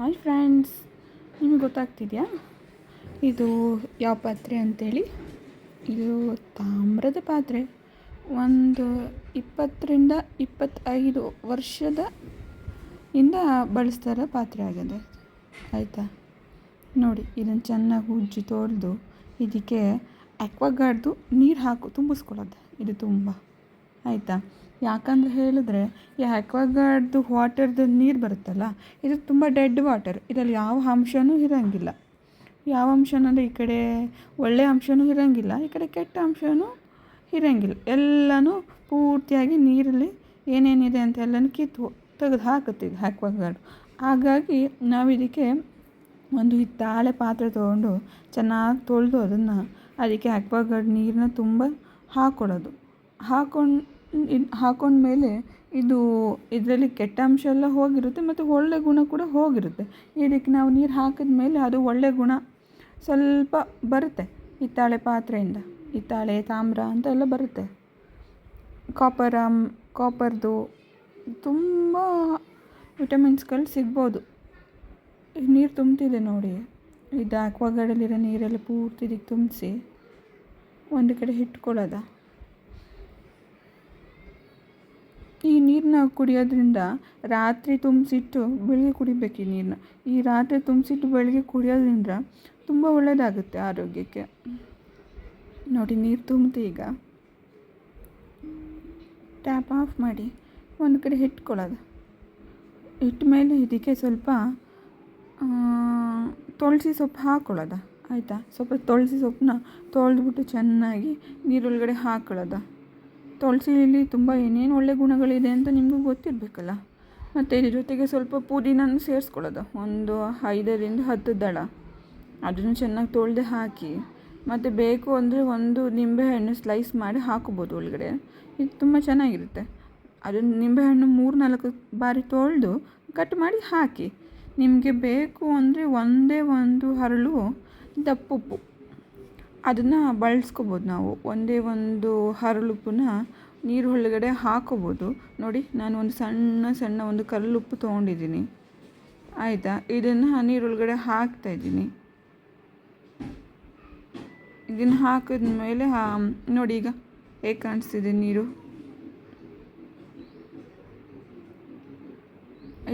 Hi friends, ನಿಮಗೆ ಗೊತ್ತಾಗ್ತಿದೆಯಾ ಇದು ಯಾವ ಪಾತ್ರೆ ಅಂತೇಳಿ? ಇದು ತಾಮ್ರದ ಪಾತ್ರೆ. ಒಂದು 20ರಿಂದ 25 ವರ್ಷದ ಇಂದ ಬಳಸ್ತಾರ ಪಾತ್ರೆ ಆಗಿದೆ. ಆಯಿತಾ, ನೋಡಿ ಇದನ್ನು ಚೆನ್ನಾಗಿ ಉಜ್ಜಿ ತೊಳೆದು ಇದಕ್ಕೆ ಆಕ್ವಾಗಾರ್ಡ್ದು ನೀರು ತುಂಬಿಸ್ಕೊಳ್ಳೋದು. ಇದು ತುಂಬ ಆಯಿತಾ, ಯಾಕಂದ್ರೆ ಹೇಳಿದ್ರೆ ಈ ಆಕ್ವಾಗಾರ್ಡ್ದು ವಾಟರ್ದು ನೀರು ಬರುತ್ತಲ್ಲ, ಇದು ತುಂಬ ಡೆಡ್ ವಾಟರ್. ಇದರಲ್ಲಿ ಯಾವ ಅಂಶವೂ ಇರೋಂಗಿಲ್ಲ. ಯಾವ ಅಂಶನಂದರೆ ಈ ಕಡೆ ಒಳ್ಳೆಯ ಅಂಶವೂ ಇರೋಂಗಿಲ್ಲ, ಈ ಕಡೆ ಕೆಟ್ಟ ಅಂಶವೂ ಇರೋಂಗಿಲ್ಲ. ಎಲ್ಲನೂ ಪೂರ್ತಿಯಾಗಿ ನೀರಲ್ಲಿ ಏನೇನಿದೆ ಅಂತ ಎಲ್ಲನೂ ತೆಗೆದು ಹಾಕುತ್ತಿದ್ದು ಆಕ್ವಾಗಾರ್ಡ್. ಹಾಗಾಗಿ ನಾವು ಇದಕ್ಕೆ ಒಂದು ಹಿತ್ತಾಳೆ ಪಾತ್ರೆ ತೊಗೊಂಡು ಚೆನ್ನಾಗಿ ತೊಳೆದು ಅದಕ್ಕೆ ಆಕ್ವಾಗಾರ್ಡ್ ನೀರನ್ನ ತುಂಬ ಹಾಕ್ಕೊಳ್ಳೋದು. ಹಾಕೊಂಡ್ಮೇಲೆ ಇದರಲ್ಲಿ ಕೆಟ್ಟ ಅಂಶ ಎಲ್ಲ ಹೋಗಿರುತ್ತೆ ಮತ್ತು ಒಳ್ಳೆ ಗುಣ ಕೂಡ ಹೋಗಿರುತ್ತೆ. ಇದಕ್ಕೆ ನಾವು ನೀರು ಹಾಕಿದ್ಮೇಲೆ ಅದು ಒಳ್ಳೆ ಗುಣ ಸ್ವಲ್ಪ ಬರುತ್ತೆ. ಹಿತ್ತಾಳೆ ಪಾತ್ರೆಯಿಂದ ಹಿತ್ತಾಳೆ, ತಾಮ್ರ ಅಂತ ಎಲ್ಲ ಬರುತ್ತೆ. ಕಾಪರ್ದು ತುಂಬ ವಿಟಮಿನ್ಸ್ಗಳು ಸಿಗ್ಬೋದು. ನೀರು ತುಂಬ್ತಿದೆ ನೋಡಿ, ಇದು ಆಕ್ವಾಗಾರ್ಡಲ್ಲಿರೋ ನೀರೆಲ್ಲ ಪೂರ್ತಿ ಇದಕ್ಕೆ ತುಂಬಿಸಿ ಒಂದು ಕಡೆ ಇಟ್ಕೊಳ್ಳೋದ. ಈ ನೀರನ್ನ ಕುಡಿಯೋದ್ರಿಂದ ರಾತ್ರಿ ತುಂಬಿಸಿಟ್ಟು ಬೆಳಗ್ಗೆ ಕುಡಿಬೇಕು. ಈ ರಾತ್ರಿ ತುಂಬಿಸಿಟ್ಟು ಬೆಳಗ್ಗೆ ಕುಡಿಯೋದ್ರಿಂದ ತುಂಬ ಒಳ್ಳೆಯದಾಗುತ್ತೆ ಆರೋಗ್ಯಕ್ಕೆ. ನೋಡಿ, ನೀರು ತುಂಬಿತು. ಈಗ ಟ್ಯಾಪ್ ಆಫ್ ಮಾಡಿ ಒಂದು ಕಡೆ ಇಟ್ಕೊಳ್ಳೋದು. ಇಟ್ಟ ಮೇಲೆ ಇದಕ್ಕೆ ಸ್ವಲ್ಪ ತುಳಸಿ ಸೊಪ್ಪು ಹಾಕ್ಕೊಳ್ಳೋದ. ಆಯಿತಾ, ಸ್ವಲ್ಪ ತುಳಸಿ ಸೊಪ್ಪನ್ನ ತೊಳೆದ್ಬಿಟ್ಟು ಚೆನ್ನಾಗಿ ನೀರೊಳಗಡೆ ಹಾಕ್ಕೊಳ್ಳೋದ. ತುಳಸಿಯಲ್ಲಿ ತುಂಬ ಏನೇನು ಒಳ್ಳೆ ಗುಣಗಳಿದೆ ಅಂತ ನಿಮಗೂ ಗೊತ್ತಿರಬೇಕಲ್ಲ. ಮತ್ತು ಇದ್ರ ಜೊತೆಗೆ ಸ್ವಲ್ಪ ಪುದೀನನ್ನು ಸೇರಿಸ್ಕೊಳ್ಳೋದು. ಒಂದು 5ರಿಂದ 10 ದಳ ಅದನ್ನು ಚೆನ್ನಾಗಿ ತೊಳೆದು ಹಾಕಿ, ಮತ್ತು ಬೇಕು ಅಂದರೆ ಒಂದು ನಿಂಬೆಹಣ್ಣು ಸ್ಲೈಸ್ ಮಾಡಿ ಹಾಕೋಬೋದು ಒಳಗಡೆ. ಇದು ತುಂಬ ಚೆನ್ನಾಗಿರುತ್ತೆ. ಅದನ್ನು ನಿಂಬೆಹಣ್ಣು 3-4 ಬಾರಿ ತೊಳೆದು ಕಟ್ ಮಾಡಿ ಹಾಕಿ. ನಿಮಗೆ ಬೇಕು ಅಂದರೆ ಒಂದೇ ಒಂದು ಹರಳು ದಪ್ಪುಪ್ಪು ಅದನ್ನು ಬಳಸ್ಕೊಬೋದು. ನಾವು ಒಂದೇ ಒಂದು ಹರಳುಪ್ಪನ್ನ ನೀರು ಒಳಗಡೆ ಹಾಕೋಬೋದು. ನೋಡಿ, ನಾನು ಒಂದು ಸಣ್ಣ ಒಂದು ಕಲ್ಲುಪ್ಪು ತೊಗೊಂಡಿದ್ದೀನಿ. ಆಯಿತಾ, ಇದನ್ನು ನೀರೊಳಗಡೆ ಹಾಕ್ತಾಯಿದ್ದೀನಿ. ಇದನ್ನು ಹಾಕಿದ್ಮೇಲೆ ನೋಡಿ ಈಗ ಹೇಗೆ ಕಾಣಿಸ್ತಿದೆ ನೀರು.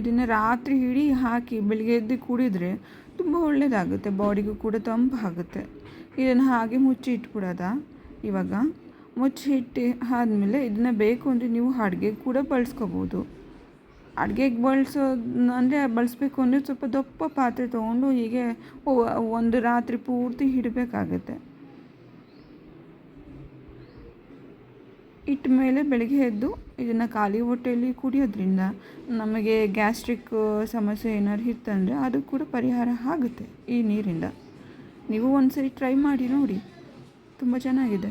ಇದನ್ನು ರಾತ್ರಿ ಇಡೀ ಹಾಕಿ ಬೆಳಿಗ್ಗೆ ಎದ್ದು ಕುಡಿದ್ರೆ ತುಂಬ ಒಳ್ಳೆಯದಾಗುತ್ತೆ. ಬಾಡಿಗೂ ಕೂಡ ತಂಪು ಆಗುತ್ತೆ. ಇದನ್ನು ಹಾಗೆ ಮುಚ್ಚಿ ಇಟ್ಬಿಡೋದ. ಇವಾಗ ಮುಚ್ಚಿ ಇಟ್ಟು ಆದಮೇಲೆ ಇದನ್ನು ಬೇಕು ಅಂದರೆ ನೀವು ಅಡುಗೆಗೆ ಕೂಡ ಬಳಸ್ಕೋಬೋದು. ಅಡುಗೆಗೆ ಬಳಸಬೇಕು ಅಂದರೆ ಸ್ವಲ್ಪ ದಪ್ಪ ಪಾತ್ರೆ ತೊಗೊಂಡು ಹೀಗೆ ಒಂದು ರಾತ್ರಿ ಪೂರ್ತಿ ಇಡಬೇಕಾಗತ್ತೆ. ಇಟ್ಟ ಮೇಲೆ ಬೆಳಗ್ಗೆ ಎದ್ದು ಇದನ್ನು ಖಾಲಿ ಹೊಟ್ಟೆಯಲ್ಲಿ ಕುಡಿಯೋದ್ರಿಂದ ನಮಗೆ ಗ್ಯಾಸ್ಟ್ರಿಕ್ ಸಮಸ್ಯೆ ಏನಾದ್ರು ಇತ್ತಂದರೆ ಅದು ಕೂಡ ಪರಿಹಾರ ಆಗುತ್ತೆ ಈ ನೀರಿಂದ. ನೀವು ಒಂದು ಸರಿ ಟ್ರೈ ಮಾಡಿ ನೋಡಿ, ತುಂಬ ಚೆನ್ನಾಗಿದೆ.